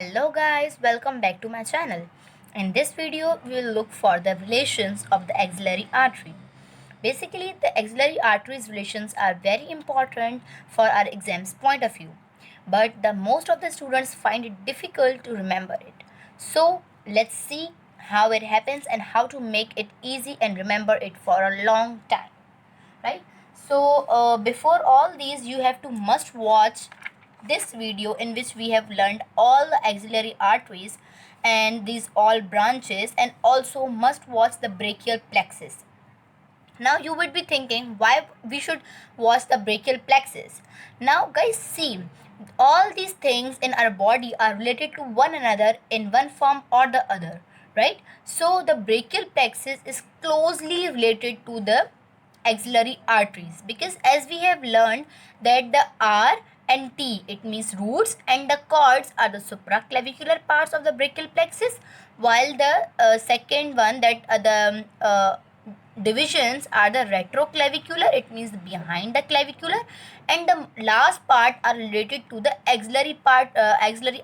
Hello guys, welcome back to my channel. In this video, we will look for the relations of the axillary artery. Basically, the axillary arteries relations are very important for our exams point of view. But the most of the students find it difficult to remember it. So, let's see how it happens and how to make it easy and remember it for a long time. Right? So, before all these, you have to must watch this video in which we have learned all the axillary arteries and these all branches, and also must watch the brachial plexus. Now you would be thinking why we should watch the brachial plexus. Now guys, see, all these things in our body are related to one another in one form or the other, right? So the brachial plexus is closely related to the axillary arteries, because as we have learned that the R and T, it means roots, and the cords are the supraclavicular parts of the brachial plexus, while the second one, that the divisions are the retroclavicular, it means behind the clavicular, and the last part are related to the axillary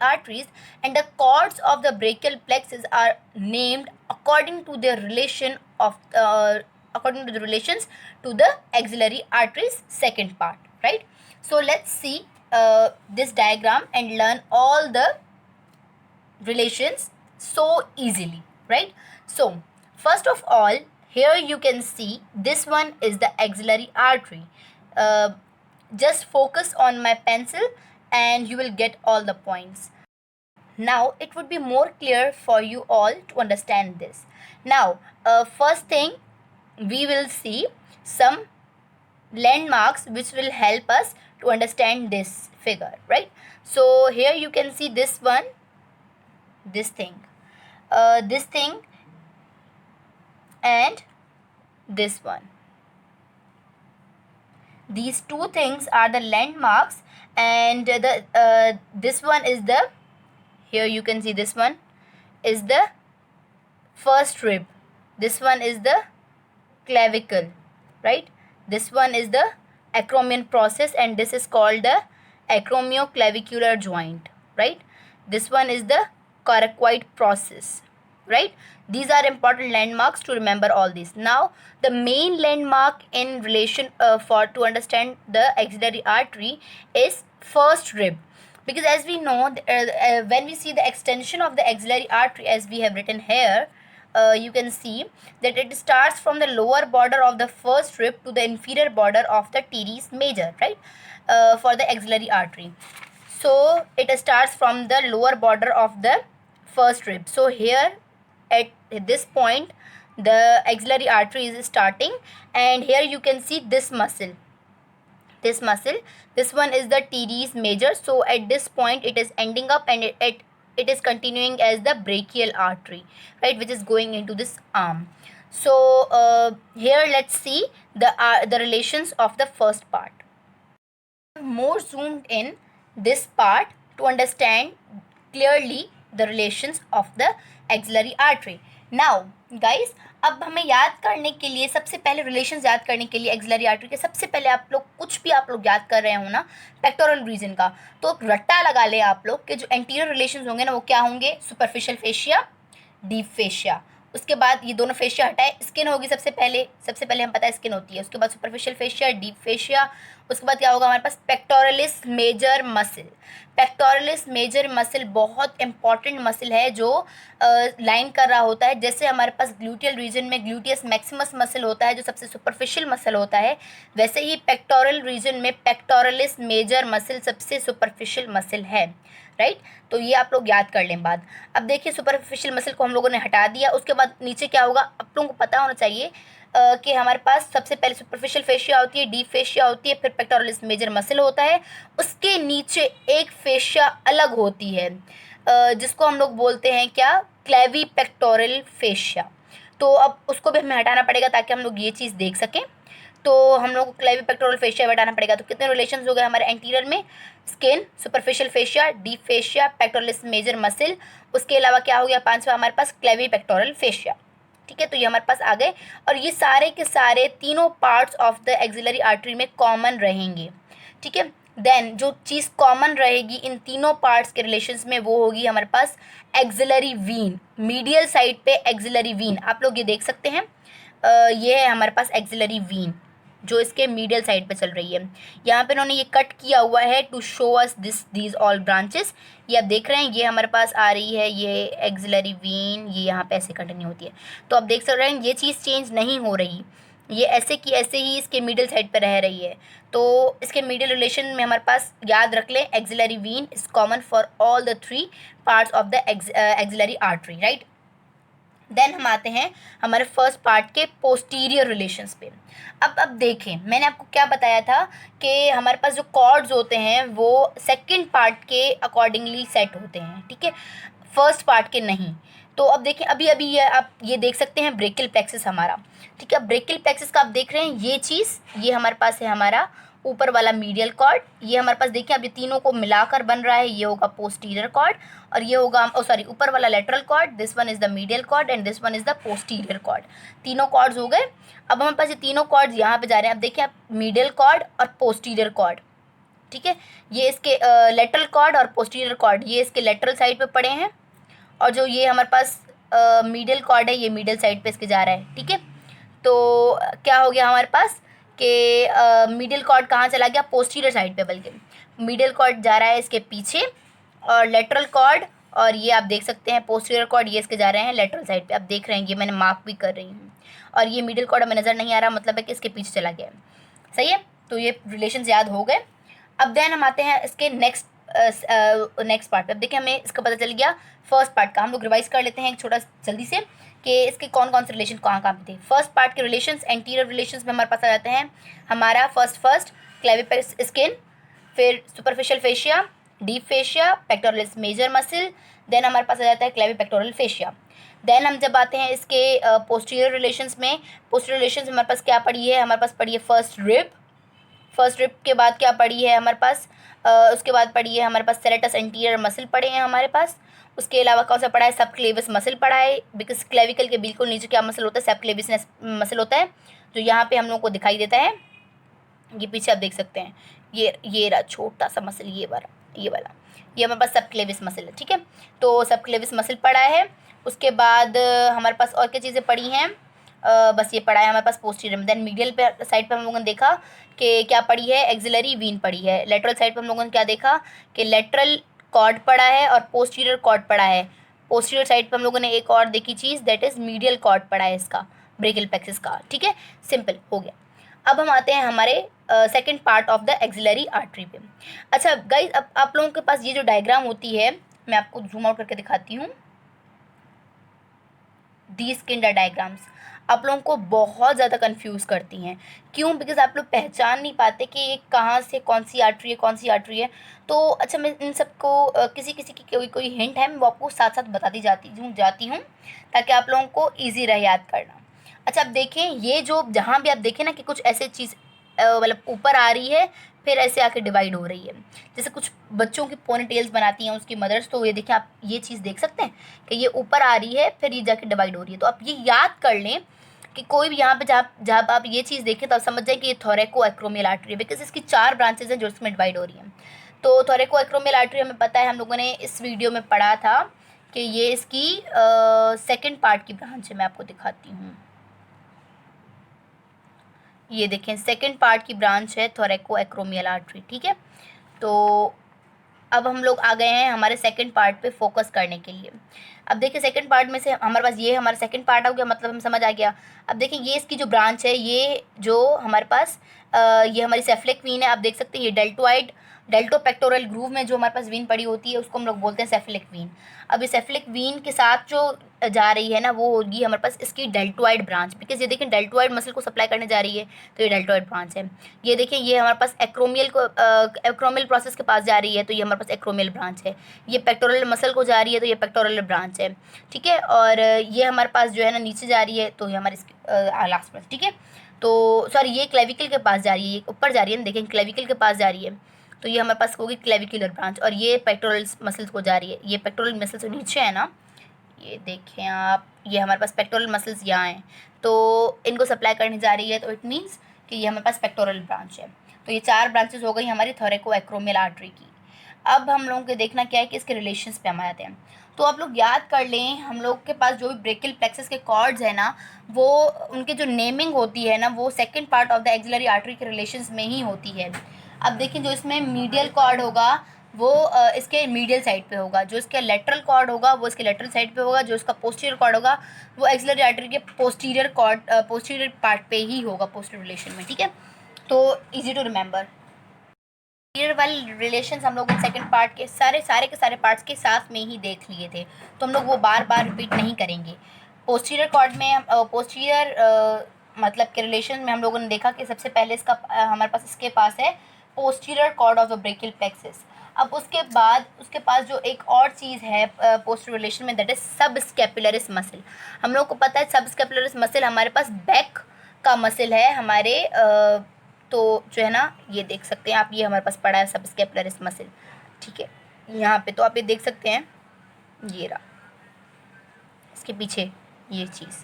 arteries, and the cords of the brachial plexus are named according to their relation of according to the relations to the axillary arteries second part, right? So let's see this diagram and learn all the relations so easily, right? So first of all, here you can see this one is the axillary artery. uh, just focus on my pencil and you will get all the points. Now it would be more clear for you all to understand this. Now first thing, we will see some landmarks which will help us to understand this figure, right? So here you can see this one, this thing, this thing, and this one. These two things are the landmarks, and the this one is the, here you can see this one is the first rib, this one is the clavicle, right? This one is the acromion process, and this is called the acromioclavicular joint, right? This one is the coracoid process, right? These are important landmarks to remember all these. Now the main landmark in relation for to understand the axillary artery is first rib, because as we know when we see the extension of the axillary artery, as we have written here, you can see that it starts from the lower border of the first rib to the inferior border of the teres major, right? For the axillary artery, so it starts from the lower border of the first rib. So here at this point the axillary artery is starting, and here you can see this muscle, this one is the teres major. So at this point it is ending up, and it is continuing as the brachial artery, right, which is going into this arm. So here let's see the relations of the first part. More zoomed in this part to understand clearly the relations of the axillary artery. Now guys, अब हमें याद करने के लिए, सबसे पहले relations याद करने के लिए एक्सिलरी आर्टरी के, सबसे पहले आप लोग कुछ भी आप लोग याद कर रहे हो ना पेक्टोरल रीजन का, तो रट्टा लगा ले आप लोग कि जो एंटीरियर रिलेशंस होंगे ना वो क्या होंगे, सुपरफिशियल फेशिया, डीप फेशिया। उसके बाद ये दोनों फेशिया हटाए, स्किन होगी सबसे पहले हम पता है स्किन होती है, उसके बाद सुपरफिशियल फेशिया, डीप फेशिया, उसके बाद क्या होगा हमारे पास pectoralis major muscle. Pectoralis major muscle बहुत इंपॉर्टेंट मसल है जो लाइन कर रहा होता है, जैसे हमारे पास ग्लूटियल रीजन में ग्लूटियस मैक्सिमस मसल होता है जो सबसे सुपरफिशियल मसल होता है, वैसे ही पेक्टोरल रीजन में पेक्टोरलिस मेजर मसल सबसे सुपरफिशियल मसल है, राइट? तो ये आप लोग याद कर लें बाद। अब देखिए सुपरफिशियल मसल को हम लोगों ने हटा दिया, उसके बाद नीचे क्या होगा आप लोगों को पता होना चाहिए कि हमारे पास सबसे पहले सुपरफिशियल फेशिया होती है, डीप फेशिया होती है, फिर पेक्टोरलिस मेजर मसल होता है, उसके नीचे एक फेशिया अलग होती है जिसको हम लोग बोलते हैं क्या, क्लेवी पेक्टोरल फेशिया। तो अब उसको भी हमें हटाना पड़ेगा ताकि हम लोग ये चीज़ देख सकें। तो हम लोग को क्लेवी पेक्टोरल फेशिया हटाना पड़ेगा। तो कितने रिलेशन हो गए हमारे एंटीरियर में, skin, superficial fascia, deep fascia, pectoralis major muscle, उसके अलावा क्या हो गया पांचवा हमारे पास क्लेवी पेक्टोरल फेशिया। ठीक है, तो ये हमारे पास आ गए, और ये सारे के सारे तीनों parts of the axillary artery में कॉमन रहेंगे। ठीक है, देन जो चीज़ कॉमन रहेगी इन तीनों पार्ट्स के रिलेशंस में वो होगी हमारे पास एक्सिलरी वीन, मीडियल साइड पे एक्सिलरी वीन। आप लोग ये देख सकते हैं, ये है हमारे पास एक्सिलरी वीन जो इसके मीडियल साइड पे चल रही है। यहाँ पे उन्होंने ये कट किया हुआ है to show us these all branches. ये आप देख रहे हैं, ये हमारे पास आ रही है ये एक्सिलरी वीन, ये यहाँ पे ऐसे कंटिन्यू होती है। तो आप देख सकते हैं ये चीज़ चेंज नहीं हो रही, ये ऐसे की ऐसे ही इसके मिडिल साइड पे रह रही है। तो इसके मिडिल रिलेशन में हमारे पास याद रख लें axillary vein is common for all the three parts of the axillary artery, right. Then हम आते हैं हमारे फर्स्ट पार्ट के पोस्टीरियर रिलेशंस पे। अब देखें, मैंने आपको क्या बताया था कि हमारे पास जो कॉर्ड्स होते हैं वो सेकंड पार्ट के अकॉर्डिंगली सेट होते हैं, ठीक है, फर्स्ट पार्ट के नहीं। तो अब देखें, अभी अभी ये आप ये देख सकते हैं ब्रेकियल प्लेक्सस हमारा, ठीक है। ब्रेकियल प्लेक्सस का आप देख रहे हैं ये चीज़, ये हमारे पास है हमारा ऊपर वाला मीडियल कॉर्ड, ये हमारे पास देखिए अब ये तीनों को मिलाकर बन रहा है, ये होगा पोस्टीरियर कॉर्ड और ये होगा सॉरी ऊपर वाला lateral cord, this one is the medial cord and this one is the posterior cord. तीनों कॉर्ड्स हो गए। अब हमारे पास ये तीनों कॉर्ड्स यहाँ पे जा रहे हैं। अब देखिए आप मीडियल कॉर्ड और पोस्टीरियर कॉर्ड, ठीक है, ये इसके लेटरल कॉर्ड और पोस्टीरियर कॉर्ड ये इसके लेटरल साइड पे पड़े हैं और जो ये हमारे पास मीडियल कॉर्ड है ये मीडियल साइड पे इसके जा रहा है, ठीक है। तो क्या हो गया हमारे पास कि मिडिल कॉर्ड कहाँ चला गया, पोस्टीरियर साइड पे, बल्कि मिडिल कॉर्ड जा रहा है इसके पीछे और लेटरल कॉर्ड और ये आप देख सकते हैं पोस्टीरियर कॉर्ड ये इसके जा रहे हैं लेटरल साइड पे। आप देख रहे हैं ये मैंने मार्क भी कर रही हूँ और ये मिडिल कॉर्ड हमें नज़र नहीं आ रहा, मतलब है कि इसके पीछे चला गया है, सही है। तो ये रिलेशंस याद हो गए। अब देन हम आते हैं इसके नेक्स्ट पार्ट पे। अब देखिए हमें इसका पता चल गया फर्स्ट पार्ट का, हम लोग रिवाइज कर लेते हैं एक छोटा जल्दी से कि इसके कौन कौन से रिलेशन कहाँ कहाँ पे थे। फर्स्ट पार्ट के रिलेशंस एंटीरियर रिलेशंस में हमारे पास आ जाते हैं हमारा फर्स्ट क्लेविपेक्स स्किन, फिर superficial fascia, deep fascia, pectoralis major muscle, then हमारे पास आ जाता है क्लेवी पेक्टोरल फेशिया। देन हम जब आते हैं इसके पोस्टीरियर रिलेशंस में, पोस्टीरियर रिलेशंस में हमारे पास क्या पड़ी है, हमारे पास पड़ी है फर्स्ट रिब के बाद क्या पड़ी है हमारे पास उसके बाद पड़ी है हमारे पास सेरेटस एंटीरियर मसल पड़े हैं हमारे पास। उसके अलावा कौन सा पड़ा है, सब क्लेविस मसल पड़ा है, बिकॉज क्लेविकल के बिल्कुल नीचे क्या मसल होता है, सब क्लेविस मसल होता है जो यहाँ पे हम लोग को दिखाई देता है। ये पीछे आप देख सकते हैं ये रहा छोटा सा मसल, ये वाला ये हमारे पास सब क्लेविस मसल है, ठीक है। तो सब क्लेविस मसल पड़ा है। उसके बाद हमारे पास और क्या चीज़ें पड़ी हैं, बस ये पड़ा है हमारे पास पोस्टीरियर में। देन मीडियल पे साइड पे हम लोगों ने देखा कि क्या पड़ी है, एक्सिलरी वीन पड़ी है। लेटरल साइड पे हम लोगों ने क्या देखा कि लेटरल कॉर्ड पड़ा है और पोस्टीरियर कॉर्ड पड़ा है। पोस्टीरियर साइड पे हम लोगों ने एक और देखी चीज़, दैट इज़ मीडियल कॉर्ड पड़ा है इसका, ब्रेकियल प्लेक्सस का, ठीक है, सिंपल हो गया। अब हम आते हैं हमारे second part of the axillary artery पे। अच्छा गाइज, अब आप लोगों के पास ये जो डायग्राम होती है मैं आपको जूम आउट करके दिखाती हूँ। दीज किंडर डायग्राम्स आप लोगों को बहुत ज़्यादा कंफ्यूज करती हैं, क्यों, बिकॉज आप लोग पहचान नहीं पाते कि ये कहाँ से कौन सी आर्टरी है कौन सी आर्टरी है। तो अच्छा मैं इन सबको किसी किसी की कोई हिंट है मैं वो आपको साथ साथ बताती जाती हूँ ताकि आप लोगों को ईजी रहे याद करना। अच्छा अब देखें, ये जो जहाँ भी आप देखें ना कि कुछ ऐसे चीज़ मतलब ऊपर आ रही है फिर ऐसे आके डिवाइड हो रही है, जैसे कुछ बच्चों की पोनी टेल्स बनाती हैं उसकी मदर्स, तो ये देखें आप ये चीज़ देख सकते हैं कि ये ऊपर आ रही है फिर ये जाके डिवाइड हो रही है। तो आप ये याद कर लें कि कोई भी यहाँ पे जब आप ये चीज़ देखें तो आप समझ जाए कि ये थोरैको एक्रोमियल आर्टरी है, बिकॉज इसकी 4 ब्रांचेज हैं जो इसमें डिवाइड हो रही हैं। तो थोरैको एक्रोमियल आर्टरी हमें पता है, हम लोगों ने इस वीडियो में पढ़ा था कि ये इसकी सेकेंड पार्ट की ब्रांच है। मैं आपको दिखाती हूँ, ये देखें सेकंड पार्ट की ब्रांच है थोरैको एक्रोमियल आर्टरी, ठीक है। तो अब हम लोग आ गए हैं हमारे सेकंड पार्ट पे फोकस करने के लिए। अब देखिए सेकंड पार्ट में से हमारे पास ये हमारा सेकंड पार्ट हो गया, मतलब हम समझ आ गया। अब देखिए ये इसकी जो ब्रांच है, ये जो हमारे पास ये हमारी सेफ्लिक वीन है, आप देख सकते हैं ये डेल्टो पेक्टोरल ग्रूव में जो हमारे पास वीन पड़ी होती है उसको हम लोग बोलते हैं सेफ्लिक वीन। अब ये सेफ्लिक वीन के साथ जो जा रही है ना वो होगी हमारे पास इसकी डेल्टोइड ब्रांच, बिकॉज ये देखिए डेल्टोइड मसल को सप्लाई करने जा रही है तो ये डेल्टोइड ब्रांच है। ये देखिए ये हमारे पास एक्रोमियल प्रोसेस के पास जा रही है तो ये हमारे पास एक्रोमियल ब्रांच है। ये पेक्टोरल मसल को जा रही है तो ये पेक्टोरल ब्रांच है, ठीक है। और ये हमारे पास जो है ना नीचे जा रही है तो ये हमारी लास्ट ब्रांच, ठीक है। तो सॉरी ये क्लेविकल के पास जा रही है, ये ऊपर जा रही है ना, देखें क्लेविकल के पास जा रही है तो ये हमारे पास होगी क्लेविकुलर ब्रांच। और ये पेक्टोरल मसल्स को जा रही है, ये पेक्टोरल मसल्स से नीचे है ना, ये देखें आप, ये हमारे पास पेक्टोरल मसल्स यहाँ हैं तो इनको सप्लाई करने जा रही है, तो इट मीन्स कि ये हमारे पास पेक्टोरल ब्रांच है। तो ये 4 ब्रांचेस हो गई हमारी थोरैको-एक्रोमियल आर्टरी की। अब हम लोगों को देखना क्या है कि इसके रिलेशंस पे हम आते हैं। तो आप लोग याद कर लें, हम लोग के पास जो भी ब्रेकियल प्लेक्सस के कॉर्ड्स है ना, वो उनके जो नेमिंग होती है ना, वो second part of the axillary artery के रिलेशंस में ही होती है। अब देखिए, जो इसमें मीडियल कॉर्ड होगा वो इसके मीडियल साइड पे होगा, जो इसका लेटरल कॉर्ड होगा वो इसके लेटरल साइड पे होगा, जो इसका पोस्टीरियर कॉर्ड होगा वो एक्सिलरी आर्टरी के पोस्टीरियर कॉर्ड पोस्टीरियर पार्ट पे ही होगा, पोस्टीरियर रिलेशन में। ठीक है, तो इजी टू रिमेंबर। पोस्टीरियर वाले रिलेशंस हम लोग सेकंड पार्ट के सारे के सारे पार्ट्स के साथ में ही देख लिए थे, तो हम लोग वो बार बार रिपीट नहीं करेंगे। पोस्टीरियर कॉर्ड में पोस्टीरियर मतलब के रिलेशन में हम लोगों ने देखा कि सबसे पहले इसका हमारे पास इसके पास है posterior cord of the brachial plexus. अब उसके बाद उसके पास जो एक और चीज़ है पोस्टीरियर रिलेशन में, दैट इज सब स्कैपुलरिस मसल। हम लोग को पता है सब स्कैपुलरिस मसल हमारे पास बैक का मसल है हमारे तो जो है ना, ये देख सकते हैं आप, ये हमारे पास पड़ा है सब स्कैपुलरिस मसल। ठीक है, यहाँ पे तो आप ये देख सकते हैं, ये रहा इसके पीछे ये चीज़,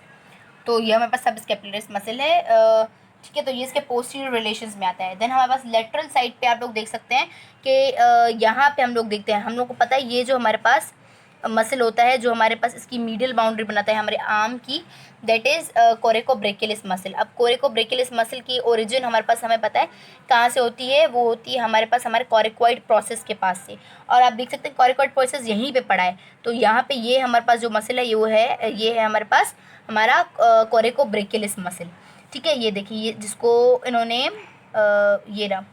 तो ये हमारे पास सब स्कैपुलरिस मसल है। ठीक है, तो ये इसके पोस्टीरियर रिलेशंस में आता है। देन हमारे पास लेटरल साइड पे आप लोग देख सकते हैं कि यहाँ पे हम लोग देखते हैं, हम लोग को पता है ये जो हमारे पास मसल होता है जो हमारे पास इसकी मीडियल बाउंड्री बनाता है हमारे आर्म की, दैट इज़ कोरेकोब्रेकियलिस मसल। अब कोरेकोब्रेकियलिस मसल की ओरिजिन हमारे पास हमें पता है कहाँ से होती है, वो होती है हमारे पास हमारे कोरिकॉइड प्रोसेस के पास से। और आप देख सकते हैं कोरिकॉइड प्रोसेस यहीं पे पड़ा है, तो यहाँ पे ये हमारे पास जो मसल है ये है हमारे पास हमारा कोरेकोब्रेकियलिस मसल। ठीक है, ये देखिए, ये जिसको इन्होंने ये रहा,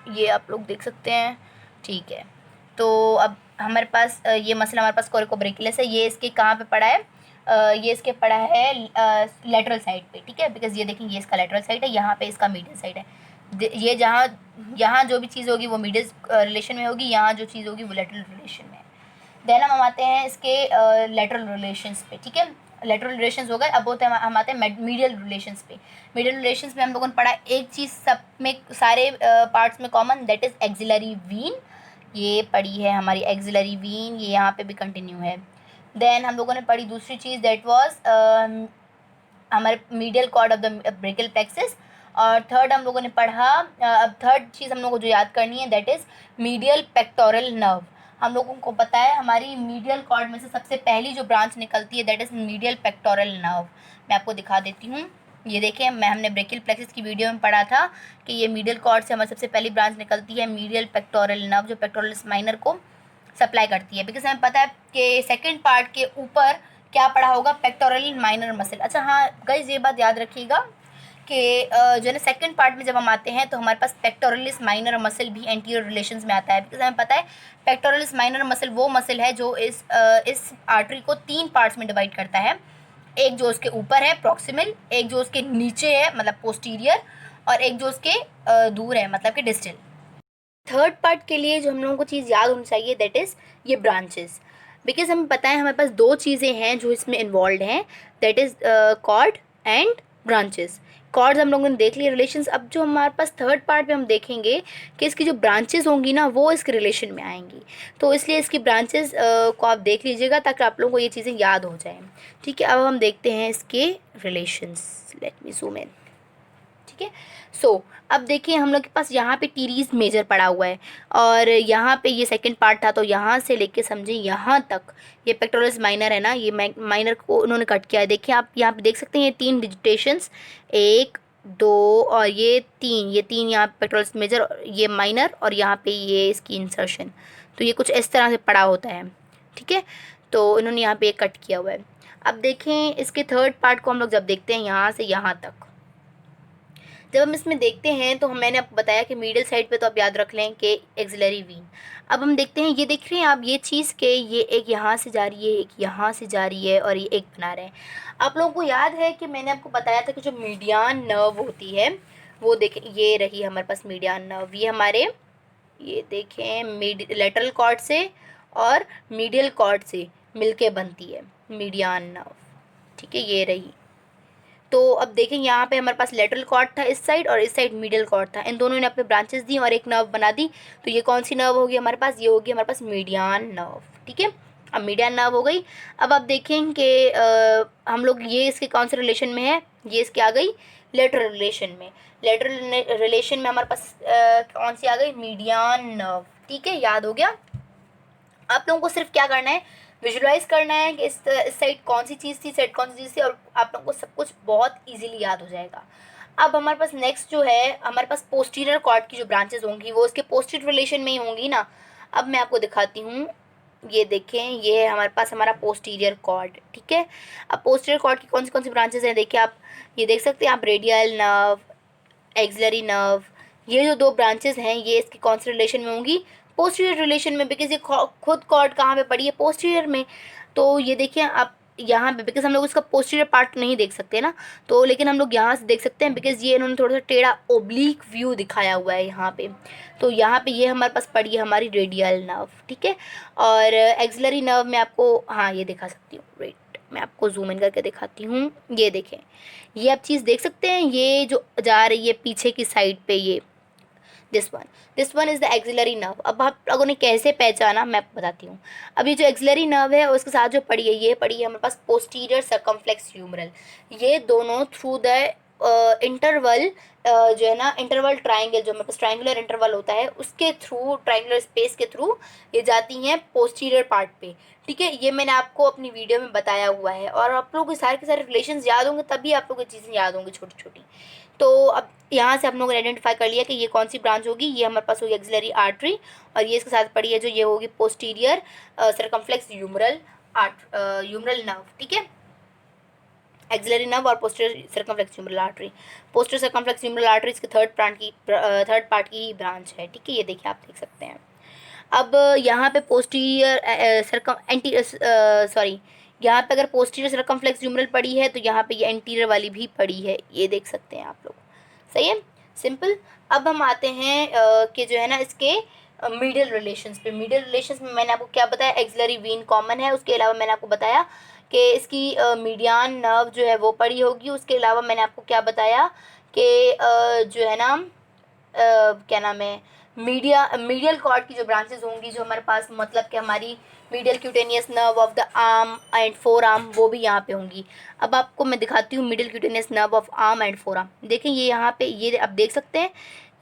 ये आप लोग देख सकते हैं। ठीक है, तो अब हमारे पास ये मसल हमारे पास कोरिकोब्रेकियलिस है, ये इसके कहाँ पे पड़ा है, ये इसके पड़ा है लेटरल साइड पे। ठीक है, बिकॉज ये देखिए ये इसका लेटरल साइड है, यहाँ पे इसका मीडियल साइड है। ये जहाँ यहाँ जो भी चीज़ होगी वो मीडियल रिलेशन में होगी, यहाँ जो चीज़ होगी वो लेटरल रिलेशन में। देन हम आते हैं इसके लेटरल रिलेशंस पे। ठीक है, लेटरल रिलेशंस हो गए, अब होते हैं हम आते हैं मीडियल रिलेशंस पे। मीडियल रिलेशंस में हम लोगों ने पढ़ा एक चीज़ सब में सारे पार्ट्स में common, that is axillary vein. ये पढ़ी है हमारी एक्सिलरी वीन, ये यहाँ पे भी कंटिन्यू है। देन हम लोगों ने पढ़ी दूसरी चीज़, दैट वाज हमारे medial cord of the brachial plexus. और थर्ड हम लोगों ने पढ़ा, अब थर्ड चीज़ हम लोगों को जो याद करनी है, that is medial pectoral nerve. हम लोगों को पता है हमारी मीडियल कॉर्ड में से सबसे पहली जो ब्रांच निकलती है that is medial pectoral nerve. मैं आपको दिखा देती हूँ, ये देखें, हमने ब्रेकियल प्लेक्सस की वीडियो में पढ़ा था कि ये मीडियल कॉर्ड से हमारी सबसे पहली ब्रांच निकलती है मीडियल पेक्टोरल नर्व, जो पेक्टोरलिस माइनर को सप्लाई करती है। बिकॉज हमें पता है कि सेकेंड पार्ट के ऊपर क्या पड़ा होगा, पेक्टोरल माइनर मसल। अच्छा हाँ गाइज, ये बात याद रखिएगा कि जो है ना सेकंड पार्ट में जब हम आते हैं तो हमारे पास पेक्टोरलिस माइनर मसल भी एंटीरियर रिलेशंस में आता है। बिकॉज हमें पता है पेक्टोरलिस माइनर मसल वो मसल है जो इस आर्टरी को 3 पार्ट्स में डिवाइड करता है, एक जो उसके ऊपर है प्रॉक्सिमल, एक जो उसके नीचे है मतलब पोस्टीरियर, और एक जो उसके दूर है मतलब कि डिस्टल। थर्ड पार्ट के लिए जो हम लोगों को चीज़ याद होनी चाहिए दैट इज़ ये ब्रांचेस। बिकॉज हमें पता है हमारे पास 2 चीज़ें हैं जो इसमें इन्वॉल्व हैं, that is cord and branches. Cords हम लोगों ने देख लिए रिलेशंस, अब जो हमारे पास थर्ड पार्ट में हम देखेंगे कि इसकी जो ब्रांचेस होंगी ना वो इसके रिलेशन में आएंगी, तो इसलिए इसकी ब्रांचेस को आप देख लीजिएगा ताकि आप लोगों को ये चीज़ें याद हो जाएं। ठीक है, अब हम देखते हैं इसके relations, let me zoom in. ठीक है, सो अब देखिए हम लोग के पास यहाँ पे टीरीज मेजर पड़ा हुआ है और यहाँ पे ये सेकंड पार्ट था, तो यहाँ से लेके समझे यहाँ तक ये पेक्टोरलिस माइनर है ना, ये माइनर को उन्होंने कट किया है। देखिए आप यहाँ पे देख सकते हैं ये 3 डिजिटेशंस, 1 2 और ये 3 यहाँ पेक्टोरलिस मेजर, ये माइनर, और यहाँ पे ये इसकी इंसर्शन। तो ये कुछ इस तरह से पड़ा होता है। ठीक है, तो इन्होंने यहाँ पे कट किया हुआ है। अब देखें इसके थर्ड पार्ट को हम लोग जब देखते हैं यहाँ से यहाँ तक, जब हम इसमें देखते हैं तो मैंने आपको बताया कि मिडिल साइड पे तो आप याद रख लें कि एक्सिलरी वीन। अब हम देखते हैं, ये देख रहे हैं आप ये चीज़ के ये एक यहाँ से जा रही है, एक यहाँ से जा रही है और ये एक बना रहे हैं। आप लोगों को याद है कि मैंने आपको बताया था कि जो मीडियान नर्व होती है वो देखें, ये रही हमारे पास मीडियान नर्व, ये हमारे ये देखें लेटरल कॉर्ड से और मीडियल कॉर्ड से मिलके बनती है मीडियान नर्व। ठीक है, ये रही। तो अब देखें यहाँ पे हमारे पास लेटरल कॉर्ड था इस साइड और इस साइड मिडिल कॉर्ड था, इन दोनों ने अपने ब्रांचेस दी और एक नर्व बना दी। तो ये कौन सी नर्व होगी हमारे पास, ये होगी हमारे पास मीडियान नर्व। ठीक है, अब मीडियान नर्व हो गई। अब आप देखें कि हम लोग ये इसके कौन से रिलेशन में है, ये इसके आ गई लेटरल रिलेशन में। लेटरल रिलेशन में हमारे पास कौन सी आ गई, मीडियन नर्व। ठीक है, याद हो गया। आप लोगों को सिर्फ क्या करना है, विजुलाइज करना है कि इस साइड कौन सी चीज़ थी, साइड कौन सी चीज़ थी, और आप लोगों को सब कुछ बहुत इजीली याद हो जाएगा। अब हमारे पास नेक्स्ट जो है, हमारे पास पोस्टीरियर कॉर्ड की जो ब्रांचेस होंगी वो इसके पोस्टीरियर रिलेशन में ही होंगी ना। अब मैं आपको दिखाती हूँ, ये देखें, ये है हमारे पास हमारा पोस्टीरियर कॉर्ड। ठीक है, अब पोस्टीरियर कॉर्ड की कौन सी ब्रांचेस हैं, देखिए आप, ये देख सकते हैं आप, रेडियल नर्व, एक्सिलरी नर्व, ये जो दो ब्रांचेस हैं ये इसके कौन से रिलेशन में होंगी, पोस्टीरियर रिलेशन में, बिकॉज ये खुद कॉर्ड कहाँ पे पड़ी है, पोस्टीरियर में। तो ये देखिए आप यहाँ पे, बिकॉज हम लोग इसका पोस्टीरियर पार्ट नहीं देख सकते ना, तो लेकिन हम लोग यहाँ से देख सकते हैं, बिकॉज ये इन्होंने थोड़ा सा टेढ़ा ओब्लीक व्यू दिखाया हुआ है यहाँ पे। तो यहाँ पे ये हमारे पास पड़ी है हमारी रेडियल नर्व। ठीक है, और एक्सिलरी नर्व में आपको, हाँ ये दिखा सकती हूँ, वेट मैं आपको जूम इन करके दिखाती हूँ। ये देखें, ये आप चीज़ देख सकते हैं, ये जो जा रही है पीछे की साइड पे, ये this one is the axillary nerve. अब आप लोगों ने कैसे पहचाना, मैं आपको बताती हूँ। अब ये जो एक्सिलरी नर्व है उसके साथ जो पड़ी है, ये पड़ी है हमारे पास पोस्टीरियर सर्कमफ्लेक्स ह्यूमरल। ये दोनों थ्रू द इंटरवल, जो है ना इंटरवल ट्राइंगल, जो हमारे पास ट्राइंगुलर इंटरवल होता है उसके थ्रू, ट्राइंगुलर स्पेस के थ्रू ये जाती हैं पोस्टीरियर पार्ट पे। ठीक है, ये मैंने आपको अपनी वीडियो में बताया हुआ है, और आप लोगों को सारे के सारे रिलेशंस याद होंगे तभी आप लोगों को चीज़ें याद होंगी छोटी छोटी। तो अब यहाँ से हम लोगों ने आइडेंटिफाई कर लिया कि ये कौन सी ब्रांच होगी, ये हमारे पास होगी एक्सिलरी आर्टरी, और ये इसके साथ पड़ी है जो ये होगी posterior circumflex humeral humeral nerve. ठीक है, एक्सिलरी नर्व और posterior circumflex humeral artery. Posterior circumflex humeral artery इसके थर्ड पार्ट की ब्रांच है। ठीक है, ये देखिए आप देख सकते हैं। अब यहाँ पे पोस्टीरियर सॉरी, यहाँ पे अगर पोस्टीरियर सर्कमफ्लेक्स ह्यूमरल पड़ी है तो यहाँ पे ये एंटीरियर वाली भी पड़ी है, ये देख सकते हैं आप लोग। सही है, सिंपल। अब हम आते हैं कि जो है ना इसके मीडियल रिलेशंस पे। मीडियल रिलेशंस में मैंने आपको क्या बताया, एक्सिलरी वीन कॉमन है, उसके अलावा मैंने आपको बताया कि इसकी मीडियन नर्व जो है वो पड़ी होगी। उसके अलावा मैंने आपको क्या बताया कि जो है ना क्या नाम है, मीडियल कॉर्ड की जो ब्रांचेस होंगी, जो हमारे पास मतलब कि हमारी medial cutaneous nerve of the arm and four arm, वो भी यहाँ पे होंगी। अब आपको मैं दिखाती हूँ medial cutaneous nerve of arm and four arm. देखें ये यहाँ पे, ये आप देख सकते हैं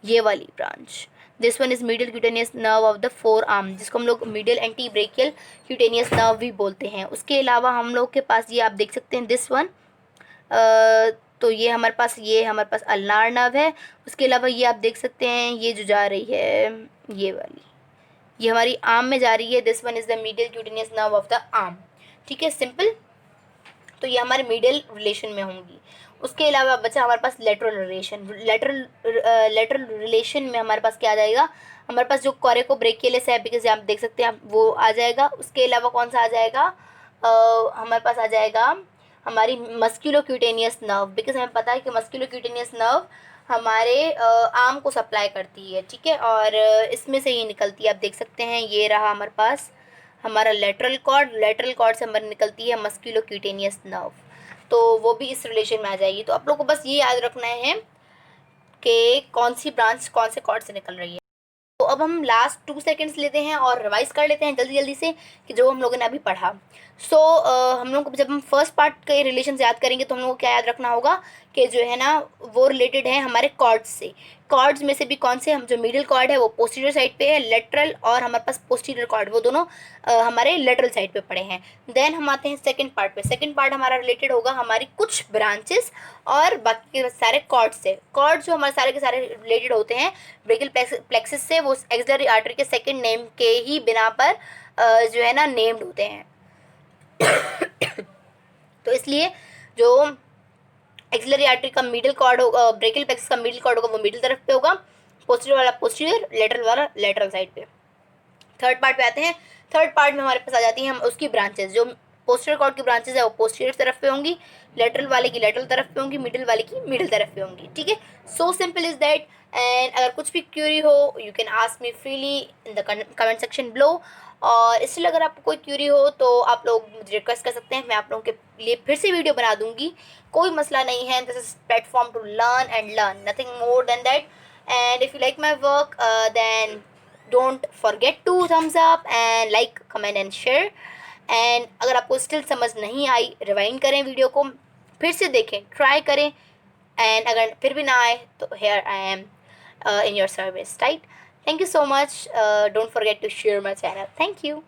ये वाली branch, this one is medial cutaneous nerve of the four arm, जिसको हम लोग medial anti brachial cutaneous nerve भी बोलते हैं। उसके अलावा हम लोग के पास ये आप देख सकते हैं दिस वन, तो ये हमारे पास अल्नार नर्व है। उसके अलावा ये आप देख सकते हैं ये जो जा रही है, ये वाली, ये हमारी आर्म में जा रही है, this one is the medial cutaneous nerve of the arm. ठीक है, सिंपल। तो ये हमारे मीडियल रिलेशन में होंगी। उसके अलावा बचा हमारे पास लेटरल रिलेशन। लेटरल रिलेशन में हमारे पास क्या आ जाएगा, हमारे पास जो कोरेकोब्रेकियलिस है, बिकॉज आप देख सकते हैं आप, वो आ जाएगा। उसके अलावा कौन सा आ जाएगा, हमारे पास आ जाएगा हमारी मस्क्यूलोक्यूटेनियस नर्व, बिकॉज हमें पता है कि मस्क्यूलोक्यूटेनियस नर्व हमारे आर्म को सप्लाई करती है। ठीक है, और इसमें से ये निकलती है, आप देख सकते हैं ये रहा हमारे पास हमारा लेटरल कॉर्ड से हमारी निकलती है मस्क्यूलोक्यूटेनियस नर्व, तो वो भी इस रिलेशन में आ जाएगी। तो आप लोग को बस ये याद रखना है कि कौन सी ब्रांच कौन से कॉर्ड से निकल रही है। तो अब हम लास्ट 2 सेकंड्स लेते हैं और रिवाइज कर लेते हैं जल्दी जल्दी से कि जो हम लोगों ने अभी पढ़ा। हम लोग जब हम फर्स्ट पार्ट के रिलेशन याद करेंगे तो हम लोग को क्या याद रखना होगा कि जो है ना वो रिलेटेड है हमारे कॉर्ड्स से। कॉर्ड्स में से भी कौन से, हम जो मिडिल कॉर्ड है वो पोस्टीरियर साइड पे है, लेटरल और हमारे पास पोस्टीरियर कॉर्ड, वो दोनों हमारे लेटरल साइड पे पड़े हैं। देन हम आते हैं सेकंड पार्ट पे। सेकंड पार्ट हमारा रिलेटेड होगा हमारी कुछ ब्रांचेस और बाकी के सारे कॉर्ड से। कॉर्ड जो हमारे सारे के सारे रिलेटेड होते हैं ब्रेकियल प्लेक्सिस से, वो एक्सिलरी आर्टरी के सेकंड नेम के ही बिना पर जो है ना नेम्ड होते हैं। तो इसलिए जो एक्सिलरी आर्टरी का मिडिल कॉर्ड होगा, ब्रेकियल प्लेक्सिस का मिडिल कॉर्ड होगा वो मिडिल तरफ पे होगा, पोस्टीरियर वाला पोस्टीरियर, लेटरल वाला लेटरल साइड पे। थर्ड पार्ट पे आते हैं। थर्ड पार्ट में हमारे पास आ जाती हैं हम उसकी ब्रांचेस, जो पोस्टीरियर कॉर्ड की ब्रांचेस है वो पोस्टीरियर तरफ पे होंगी, लेटरल वाले की लेटरल तरफ पे होंगी, मिडिल वाले की मिडिल तरफ पे होंगी। ठीक है, so simple is that. And अगर कुछ भी क्यूरी हो you can ask me freely in the comment section below. और इसलिए अगर आपको कोई क्यूरी हो तो आप लोग मुझे रिक्वेस्ट कर सकते हैं, मैं आप लोगों के लिए फिर से वीडियो बना दूंगी, कोई मसला नहीं है। This is platform to learn and learn, nothing more than that. And if you like my work then don't forget to thumbs up and like, comment and share। And अगर आपको स्टिल समझ नहीं आई रिवाइंड करें video को, फिर से देखें, try करें, एंड अगर फिर भी ना आए तो here I am in your service, right? Thank you so much. Don't forget to share my channel. Thank you.